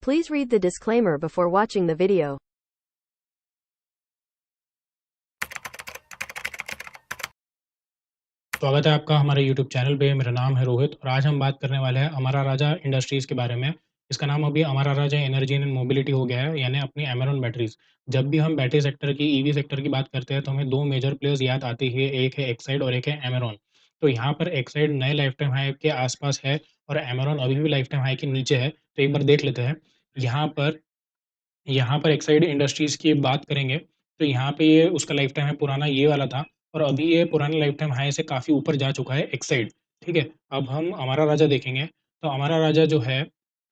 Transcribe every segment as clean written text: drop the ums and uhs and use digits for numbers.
Please read the disclaimer before watching the video. स्वागत है आपका हमारे यूट्यूब चैनल पे। मेरा नाम है रोहित और आज हम बात करने वाले हैं अमारा राजा इंडस्ट्रीज़ के बारे में। इसका नाम अभी Amara Raja energy and mobility हो गया है, यानी अपनी अमेरॉन बैटरीज़। जब भी हम बैटरी सेक्टर की, ईवी सेक्टर की बात करते हैं तो हमें 2 मेजर प्लेयर्स याद आते ही हैं, एक है एक्साइड और एक है अमेरॉन। तो यहाँ पर एक्साइड नए लाइफ टाइम हाई के आस-पास है और अमेरॉन अभी भी लाइफ टाइम हाई के नीचे है। तो एक बार देख लेते हैं। यहाँ पर यहाँ पर एक्साइड इंडस्ट्रीज़ की बात करेंगे, तो यहाँ पे ये उसका लाइफ़ टाइम है पुराना ये वाला था और अभी ये पुराने लाइफ़ टाइम हाई से काफ़ी ऊपर जा चुका है एक्साइड, ठीक है? अब हम हमारा राजा देखेंगे, तो हमारा राजा जो है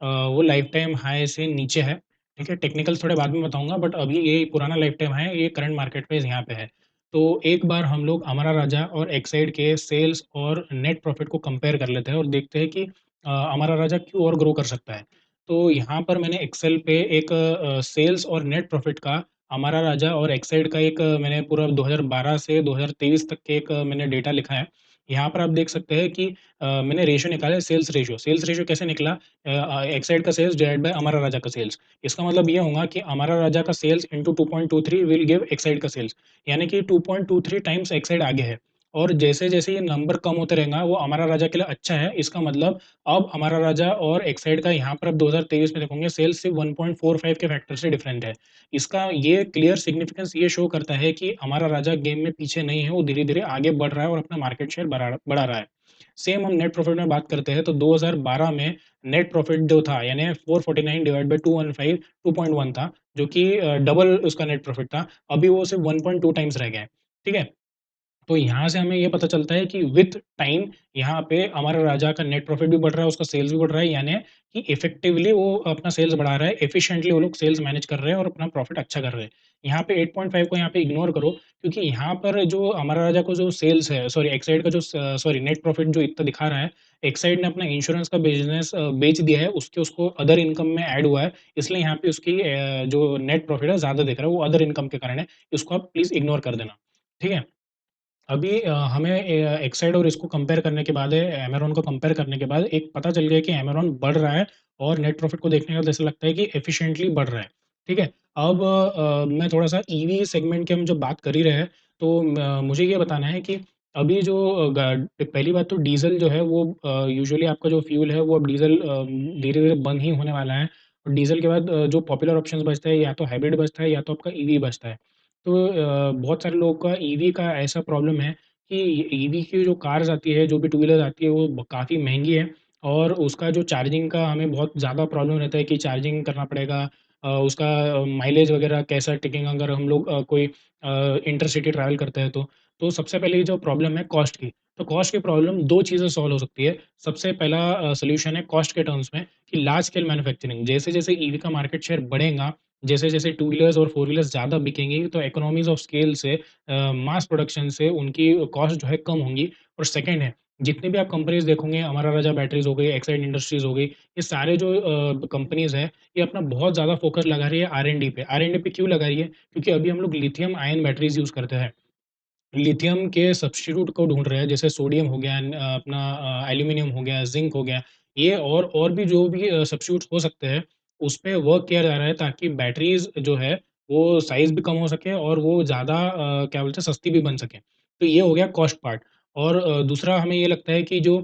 वो लाइफ़ टाइम हाई से नीचे है, ठीक है? टेक्निकल्स थोड़े बाद में बताऊँगा बट अभी ये पुराना लाइफ़ टाइम हाई ये करंट मार्केट प्राइस यहाँ पे है। तो एक बार हम लोग हमारा राजा और एक्साइड के सेल्स और नेट प्रॉफ़िट को कंपेयर कर लेते हैं और देखते हैं कि हमारा राजा क्यों और ग्रो कर सकता है। तो यहाँ पर मैंने एक्सेल पे एक सेल्स और नेट प्रॉफ़िट का अमारा राजा और एक्साइड का एक मैंने पूरा 2012 से 2023 तक के एक मैंने डेटा लिखा है। यहाँ पर आप देख सकते हैं कि मैंने रेशियो निकाला है सेल्स रेशियो। सेल्स रेशियो कैसे निकला? एक्साइड का सेल्स डिवाइड बाय अमारा राजा का सेल्स। इसका मतलब ये होगा कि अमारा राजा का sales into 2.23 will give Exide का सेल्स। यानी कि 2.23 टाइम्स एक्साइड आगे है और जैसे-जैसे ये नंबर कम होते रहेगा वो अमारा राजा के लिए अच्छा है। इसका मतलब अब हमारा राजा और एक्साइड का यहाँ पर अब 2023 में देखोगे सेल्स सिर्फ 1.45 के फैक्टर से डिफरेंट है। इसका ये क्लियर सिग्निफिकेंस ये शो करता है कि हमारा राजा गेम में पीछे नहीं है, वो धीरे-धीरे आगे बढ़ रहा है और अपना मार्केट शेयर बढ़ा रहा है। सेम हम नेट प्रॉफिट में बात करते हैं तो 2012 में नेट प्रॉफिट जो था यानी 449 डिवाइड बाय 215 2.1 था, जो कि डबल उसका नेट प्रॉफिट था। अभी वो सिर्फ 1.2 टाइम्स रह गया है। ठीक है? तो यहाँ से हमें ये पता चलता है कि विथ टाइम यहाँ पे हमारा राजा का नेट प्रॉफिट भी बढ़ रहा है, उसका सेल्स भी बढ़ रहा है, यानी कि इफेक्टिवली वो अपना सेल्स बढ़ा रहा है, एफिशिएंटली वो लोग सेल्स मैनेज कर रहे हैं और अपना प्रॉफिट अच्छा कर रहे हैं। यहाँ पे 8.5 को यहाँ पे इग्नोर करो क्योंकि यहाँ पर जो हमारा राजा को जो सेल्स है सॉरी एक्साइड का जो सॉरी नेट प्रॉफिट जो इतना दिखा रहा है, एक्साइड ने अपना इंश्योरेंस का बिज़नेस बेच दिया है, उसके उसको अदर इनकम में ऐड हुआ है, इसलिए यहाँ पे उसकी जो नेट प्रॉफिट है ज़्यादा दिख रहा है, वो अदर इनकम के कारण है। इसको आप प्लीज़ इग्नोर कर देना, ठीक है? अभी हमें एक्साइड और इसको कंपेयर करने के बाद अमेज़न को कंपेयर करने के बाद एक पता चल गया कि अमेज़न बढ़ रहा है और नेट प्रॉफिट को देखने के बाद ऐसा लगता है कि एफिशिएंटली बढ़ रहा है, ठीक है? अब मैं थोड़ा-सा ईवी सेगमेंट की हम जब बात कर ही रहे हैं, तो मुझे ये बताना है कि अभी जो पहली बात तो डीज़ल जो है वो यूजुअली आपका जो फ्यूल है वो अब डीज़ल धीरे-धीरे बंद ही होने वाला है और डीज़ल के बाद जो पॉपुलर ऑप्शंस बचता है या तो हाइब्रिड बचता है या तो आपका ईवी बचता है। तो बहुत सारे लोगों का ईवी का ऐसा प्रॉब्लम है कि ईवी की जो कार्स आती है, जो भी टू व्हीलर आती है, वो काफ़ी महँगी है और उसका जो चार्जिंग का हमें बहुत ज़्यादा प्रॉब्लम रहता है कि चार्जिंग करना पड़ेगा। उसका माइलेज वगैरह कैसा टिकेगा अगर हम लोग कोई इंटरसिटी ट्रैवल करते हैं तो। तो सबसे पहले जो प्रॉब्लम है कॉस्ट की, तो कॉस्ट की प्रॉब्लम 2 चीज़ों से सॉल्व हो सकती है। सबसे पहला सॉल्यूशन है कॉस्ट के टर्म्स में कि लार्ज स्केल मैन्युफैक्चरिंग। जैसे-जैसे ईवी का मार्केट शेयर बढ़ेगा, जैसे-जैसे टू व्हीलर्स और फोर व्हीलर्स ज़्यादा बिकेंगी तो इकोनॉमीज़ ऑफ स्केल से मास प्रोडक्शन से उनकी कॉस्ट जो है कम होंगी और सेकंड है, जितनी भी आप कंपनीज़ देखोगे अमारा राजा बैटरीज़ हो गई, एक्साइड इंडस्ट्रीज़ हो गई, ये सारे जो कंपनीज़ हैं, ये अपना बहुत ज़्यादा फ़ोकस लगा रही है आर-एन-डी पे। आर-एन-डी पे क्यों लगा रही है? क्योंकि अभी हम लोग लिथियम आयन बैटरीज़ यूज़ करते हैं। लिथियम के सब्स्टिट्यूट को ढूँढ रहे हैं, जैसे सोडियम हो गया अपना एल्यूमीनियम हो गया, ज़िंक हो गया, ये और भी जो भी सब्स्टिट्यूट्स हो सकते हैं, उस पे वर्क किया जा रहा है ताकि बैटरीज़ जो है, वो साइज़ भी कम हो सके और वो ज़्यादा क्या बोलते हैं सस्ती भी बन सके। तो ये हो गया कॉस्ट पार्ट और दूसरा हमें ये लगता है कि जो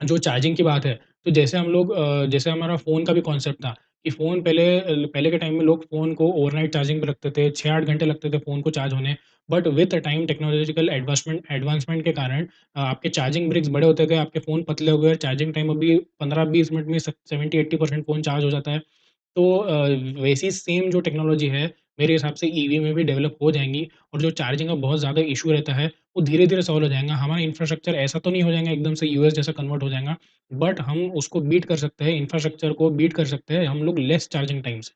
जो चार्जिंग की बात है, तो जैसे हम लोग जैसे हमारा फ़ोन का भी कॉन्सेप्ट था कि फ़ोन पहले के टाइम में लोग फ़ोन को ओवरनाइट चार्जिंग पे रखते थे, 6-8 घंटे लगते थे फ़ोन को चार्ज होने। But with time technological advancement के कारण आपके चार्जिंग ब्रिक्स बड़े होते गए, आपके फ़ोन पतले हो गए, चार्जिंग टाइम अभी 15-20 मिनट में 70-80% फ़ोन चार्ज हो जाता है। तो वैसी सेम जो टेक्नोलॉजी है, मेरे हिसाब से ईवी में भी डेवलप हो जाएँगी और जो चार्जिंग का बहुत ज़्यादा इश्यू रहता है, वो धीरे-धीरे सॉल्व हो जाएगा। हमारा इंफ्रास्ट्रक्चर ऐसा तो नहीं हो जाएगा एकदम से यूएस जैसा कन्वर्ट हो जाएगा, बट हम उसको बीट कर सकते हैं, इंफ्रास्ट्रक्चर को बीट कर सकते हैं हम लोग लेस चार्जिंग टाइम से।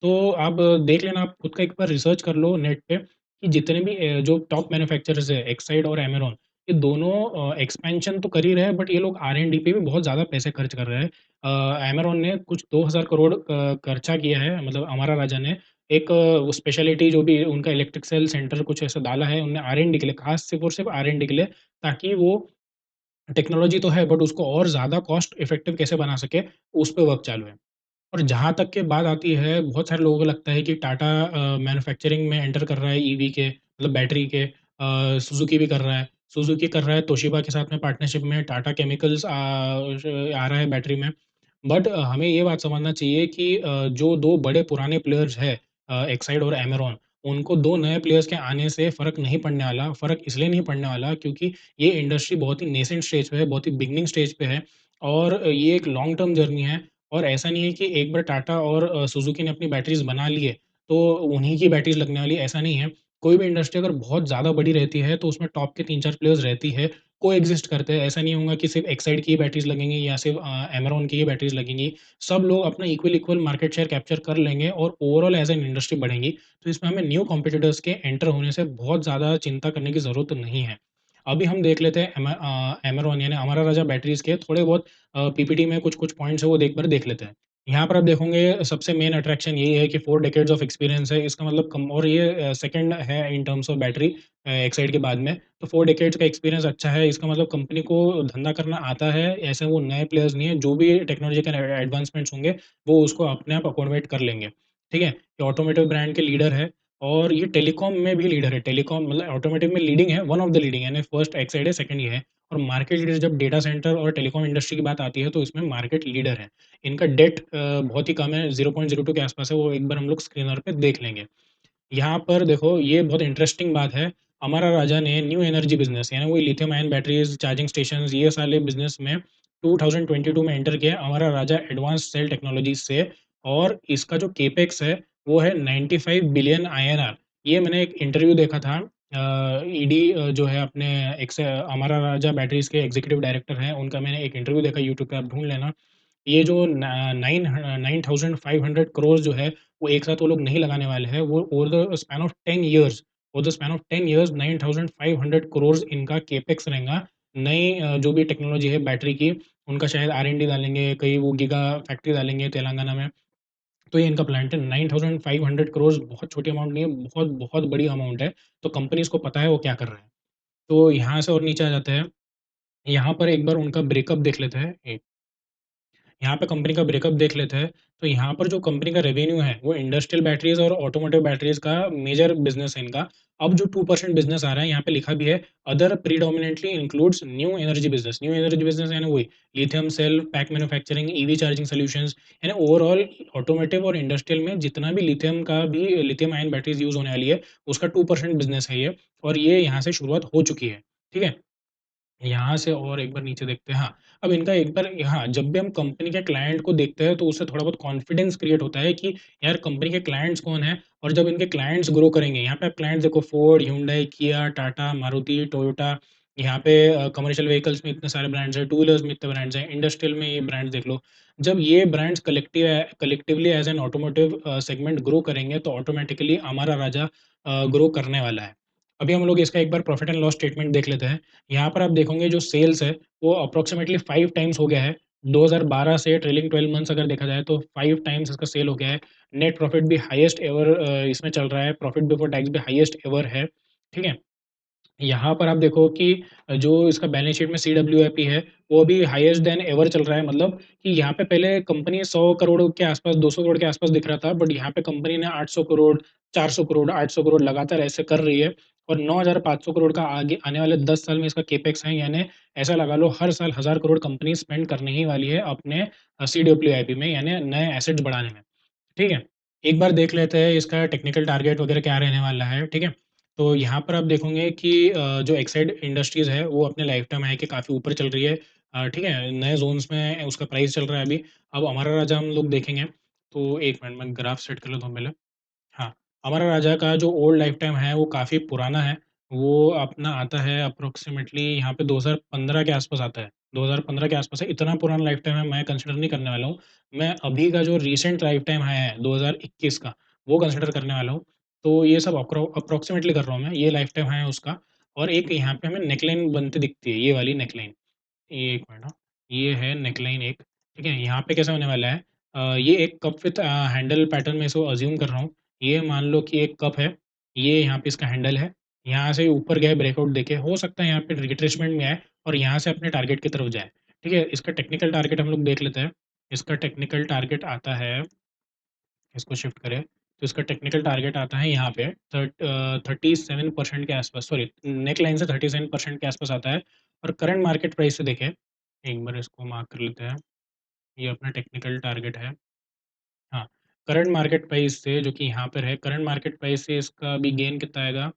तो आप देख लेना, आप खुद का एक बार रिसर्च कर लो नेट पे कि जितने भी जो टॉप मैन्युफैक्चरर्स हैं, एक्साइड और अमेरॉन, ये दोनों एक्सपेंशन तो कर ही रहे हैं, बट ये लोग आर-एन-डी पे भी बहुत ज़्यादा पैसे खर्च कर रहे हैं। अमेरॉन ने कुछ 2000 करोड़ खर्चा किया है, मतलब हमारा राजा ने एक वो स्पेशलिटी जो भी उनका इलेक्ट्रिक सेल सेंटर कुछ ऐसा डाला है उन्होंने आर-एन-डी के लिए, खास सिर्फ़ और सिर्फ़ आर-एन-डी के लिए, ताकि वो टेक्नोलॉजी तो है बट उसको और ज़्यादा कॉस्ट इफेक्टिव कैसे बना सके, उस पे वर्क चालू है। और जहाँ तक के बात आती है, बहुत सारे लोगों को लगता है कि टाटा मैन्युफैक्चरिंग में एंटर कर रहा है ईवी के मतलब बैटरी के सुज़ुकी भी कर रहा है। सुज़ुकी कर रहा है तोशिबा के साथ में पार्टनरशिप में, टाटा केमिकल्स आ रहा है बैटरी में। बट हमें ये बात समझना चाहिए कि जो 2 बड़े पुराने प्लेयर्स हैं एक्साइड और एमेरॉन, उनको 2 नए प्लेयर्स के आने से फ़र्क नहीं पड़ने वाला। फ़र्क इसलिए नहीं पड़ने वाला क्योंकि ये इंडस्ट्री बहुत ही नेसेंट स्टेज पे है, बहुत ही बिगिनिंग स्टेज पे है और ये एक लॉन्ग टर्म जर्नी है। और ऐसा नहीं है कि एक बार टाटा और सुज़ुकी ने अपनी बैटरीज़ बना ली है, तो उन्हीं की बैटरीज़ लगने वाली है, ऐसा नहीं है। कोई भी इंडस्ट्री अगर बहुत ज़्यादा बड़ी रहती है, तो उसमें टॉप के 3-4 प्लेयर्स रहती है, कोएग्ज़िस्ट करते हैं। ऐसा नहीं होगा कि सिर्फ़ एक्साइड की ही बैटरीज़ लगेंगी या सिर्फ़ एमेरॉन की ही बैटरीज़ लगेंगी। सब लोग अपना इक्वल मार्केट शेयर कैप्चर कर लेंगे और ओवरऑल एज़ एन इंडस्ट्री बढ़ेंगी। तो इसमें हमें न्यू कॉम्पिटिटर्स के एंटर होने से बहुत ज़्यादा चिंता करने की ज़रूरत नहीं है। अभी हम देख लेते हैं एमेरॉन यानी अमारा राजा बैटरीज़ के थोड़े बहुत पीपीटी में कुछ-कुछ पॉइंट्स हैं, वो एक बार देख लेते हैं। यहाँ पर आप देखोगे सबसे मेन अट्रैक्शन यही है कि 4 डेकेड्स ऑफ एक्सपीरियंस है। इसका मतलब कम और ये सेकंड है in terms of battery Exide के बाद में। तो 4 डेकेड्स का एक्सपीरियंस अच्छा है, इसका मतलब कंपनी को धंधा करना आता है। ऐसे वो नए प्लेयर्स नहीं है, जो भी टेक्नोलॉजिकल एडवांसमेंट्स होंगे, वो उसको अपने आप अकोमोडेट कर लेंगे। ठीक है? ये ऑटोमोटिव ब्रांड के लीडर है और ये टेलीकॉम में भी लीडर है। टेलीकॉम मतलब ऑटोमोटिव में लीडिंग है, वन ऑफ द लीडिंग यानी फर्स्ट एक्साइड है, सेकंड ये है। और मार्केट लीडर जब डेटा सेंटर और टेलीकॉम इंडस्ट्री की बात आती है, तो इसमें मार्केट लीडर है। इनका डेट बहुत ही कम है, 0.02 के आसपास है, वो एक बार हम लोग स्क्रीनर पे देख लेंगे। यहाँ पर देखो ये बहुत इंटरेस्टिंग बात है, अमारा राजा ने न्यू एनर्जी बिज़नेस यानी वही lithium ion batteries, charging stations ये सारे बिज़नेस में 2022 में एंटर किया Amara Raja advanced cell technologies से और इसका जो कैपेक्स है, वो है 95 बिलियन आईएनआर। ये मैंने एक इंटरव्यू देखा था ईडी जो है अपने अमारा राजा बैटरीज़ के एग्ज़ीक्यूटिव डायरेक्टर हैं, उनका मैंने एक इंटरव्यू देखा यूट्यूब पे आप ढूँढ लेना। ये जो न 9500 करोड़ जो है, वो एक साथ वो लोग नहीं लगाने वाले हैं। वो over the span of 10 years over the span of 10 years 9500 crore इनका कैपेक्स रहेगा। नई जो भी टेक्नोलॉजी है बैटरी की, उनका शायद आर-एन-डी डालेंगे, कहीं वो गीगा फैक्ट्री डालेंगे तेलंगाना में। तो ये इनका प्लांट है 9500 करोड़ बहुत छोटी अमाउंट नहीं है, बहुत, बहुत बड़ी अमाउंट है। तो कंपनीज़ को पता है वो क्या कर रहे हैं। तो यहाँ से और नीचे आ जाते हैं। यहाँ पर एक बार उनका ब्रेकअप देख लेते हैं। यहाँ पे कंपनी का ब्रेकअप देख लेते हैं, तो यहाँ पर जो कंपनी का रेवेन्यू है, वो इंडस्ट्रियल बैटरीज़ और ऑटोमोटिव बैटरीज़ का मेजर बिज़नेस है इनका। अब जो 2% बिज़नेस आ रहा है, यहाँ पे लिखा भी है, other predominantly includes new energy business. New energy business यानी वही lithium cell, pack manufacturing, EV charging solutions यानी ओवरऑल ऑटोमोटिव और इंडस्ट्रियल में जितना भी लिथियम आयन बैटरीज़ यूज़ होने वाली है, उसका 2% बिज़नेस है ये और ये यहाँ से शुरुआत हो चुकी है। ठीक है? यहाँ से और एक बार नीचे देखते हैं, हाँ, अब इनका एक बार हाँ, जब भी हम कंपनी के क्लाइंट को देखते हैं, तो उससे थोड़ा बहुत कॉन्फिडेंस क्रिएट होता है कि यार कंपनी के क्लाइंट्स कौन हैं और जब इनके क्लाइंट्स ग्रो करेंगे, यहाँ पे आप क्लाइंट्स देखो फोर्ड, ह्यूंडई, किया, टाटा, मारुति, टोयोटा, यहाँ पे कमर्शियल व्हीकल्स में इतने सारे ब्रांड्स हैं, टू व्हीलर्स में इतने ब्रांड्स हैं, इंडस्ट्रियल में ये ब्रांड्स देख लो। जब ये brands collectively as an automotive segment grow करेंगे, तो ऑटोमैटिकली हमारा राजा ग्रो करने वाला है। अभी हम लोग इसका एक बार प्रॉफिट एंड लॉस स्टेटमेंट देख लेते हैं। यहाँ पर आप देखोगे जो सेल्स है, वो अप्रॉक्सिमेटली 5 टाइम्स हो गया है। 2012 से ट्रेलिंग 12 मंथ्स अगर देखा जाए तो 5 टाइम्स इसका सेल हो गया है। नेट प्रॉफिट भी हाईएस्ट एवर इसमें चल रहा है, प्रॉफिट बिफोर टैक्स भी हाईएस्ट एवर है, ठीक है? यहाँ पर आप देखो कि जो इसका बैलेंस शीट में सीडब्ल्यूआईपी है, वो अभी हाईएस्ट देन एवर चल रहा है। मतलब कि यहाँ पे पहले कंपनी 100 करोड़ के आसपास, 200 करोड़ के आसपास दिख रहा था, बट यहाँ पे कंपनी ने 800 करोड़, 400 करोड़, 800 करोड़ लगातार ऐसे कर रही है और 9,500 करोड़ का आगे आने वाले 10 साल में इसका कैपेक्स है। यानी ऐसा लगा लो हर साल 1,000 करोड़ कंपनी स्पेंड करने ही वाली है अपने सीडब्ल्यूआईपी में यानी नए एसेट्स बढ़ाने में। ठीक है? एक बार देख लेते हैं इसका टेक्निकल टारगेट वगैरह क्या रहने वाला है, ठीक है? तो यहाँ पर आप देखोगे कि जो एक्साइड इंडस्ट्रीज़ है, वो अपने लाइफ टाइम हाई के काफ़ी ऊपर चल रही है। ठीक है? नए ज़ोन्स में उसका प्राइस चल रहा है अभी। अब हमारा राजा हम लोग देखेंगे, तो 1 मिनट मैं ग्राफ सेट कर लेता हूँ पहले। हाँ, अमर राजा का जो ओल्ड लाइफ़ टाइम है, वो काफ़ी पुराना है। वो अपना आता है अप्रॉक्सिमेटली यहाँ पे 2015 के आसपास आता है। 2015 के आसपास है, इतना पुराना लाइफ़ टाइम है, मैं कंसिडर नहीं करने वाला हूँ। मैं अभी का जो रीसेंट लाइफ़ टाइम है 2021 का, वो कंसिडर करने वाला हूँ। तो ये सब अप्रॉक्सिमेटली कर रहा हूँ मैं, ये लाइफ़ टाइम है उसका और एक यहाँ पे हमें नेकलाइन बनती दिखती है, ये वाली नेकलाइन। ये 1 मिनट हाँ, ये है नेकलाइन एक, ठीक है? यहाँ पे कैसा होने वाला है ये एक कप विथ हैंडल पैटर्न मैं इसको अज़्यूम कर रहा हूँ। ये मान लो कि एक कप है, ये यहाँ पे इसका हैंडल है, यहाँ से ऊपर गया है ब्रेकआउट देके, हो सकता है यहाँ पे रिट्रेसमेंट में आए और यहाँ से अपने टारगेट की तरफ जाए, ठीक है? इसका टेक्निकल टारगेट हम लोग देख लेते हैं। इसका टेक्निकल टारगेट आता है, इसको शिफ्ट करें, तो इसका टेक्निकल टारगेट आता है यहाँ पे 37% के आसपास, सॉरी नेक लाइन से 37% के आसपास आता है और करंट मार्केट प्राइस से देखें, एक बार इसको मार्क कर लेते हैं, ये अपना टेक्निकल टारगेट है। हाँ, करंट मार्केट प्राइस से जो कि यहाँ पर है, करंट मार्केट प्राइस से इसका अभी गेन कितना आएगा?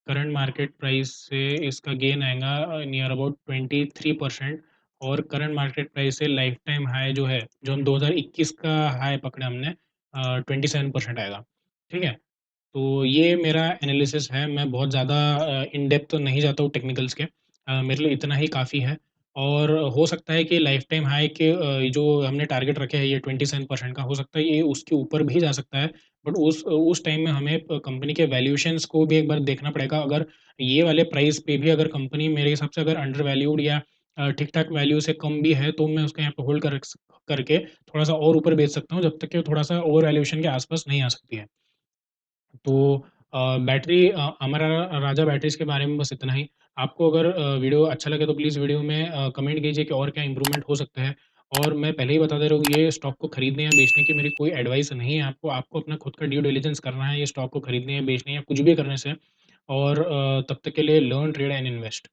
करंट मार्केट प्राइस से इसका गेन आएगा नियर अबाउट 23% और करंट मार्केट प्राइस से लाइफ टाइम हाई जो है, जो हम 2021 का हाई पकड़ा हमने 27% आएगा, ठीक है? तो ये मेरा एनालिसिस है, मैं बहुत ज़्यादा इन डेप्थ तो नहीं जाता हूँ टेक्निकल्स के, मेरे लिए इतना ही काफ़ी है और हो सकता है कि लाइफ टाइम हाई के जो हमने टारगेट रखे हैं ये 27% का, हो सकता है ये उसके ऊपर भी जा सकता है। बट उस टाइम में हमें कंपनी के वैल्यूएशंस को भी एक बार देखना पड़ेगा। अगर ये वाले प्राइस पे भी अगर कंपनी मेरे हिसाब से अगर अंडर वैल्यूड या ठीक-ठाक वैल्यू से कम भी है, तो मैं उसको यहाँ पे होल्ड करके थोड़ा-सा और ऊपर बेच सकता हूँ, जब तक कि वो थोड़ा-सा ओवर वैल्यूएशन के आस-पास नहीं आ सकती है। तो बैटरी अमरा राजा बैटरीज़ के बारे में बस इतना ही। आपको अगर वीडियो अच्छा लगे तो प्लीज़ वीडियो में कमेंट कीजिए कि और क्या इम्प्रूवमेंट हो सकता है। और मैं पहले ही बता दे रहा हूँ, ये स्टॉक को खरीदने या बेचने की मेरी कोई एडवाइस नहीं है आपको। आपको अपना खुद का ड्यू डिलिजेंस करना है ये स्टॉक को खरीदने या बेचने या कुछ भी करने से। और तब तक के लिए लर्न, ट्रेड एंड इन्वेस्ट।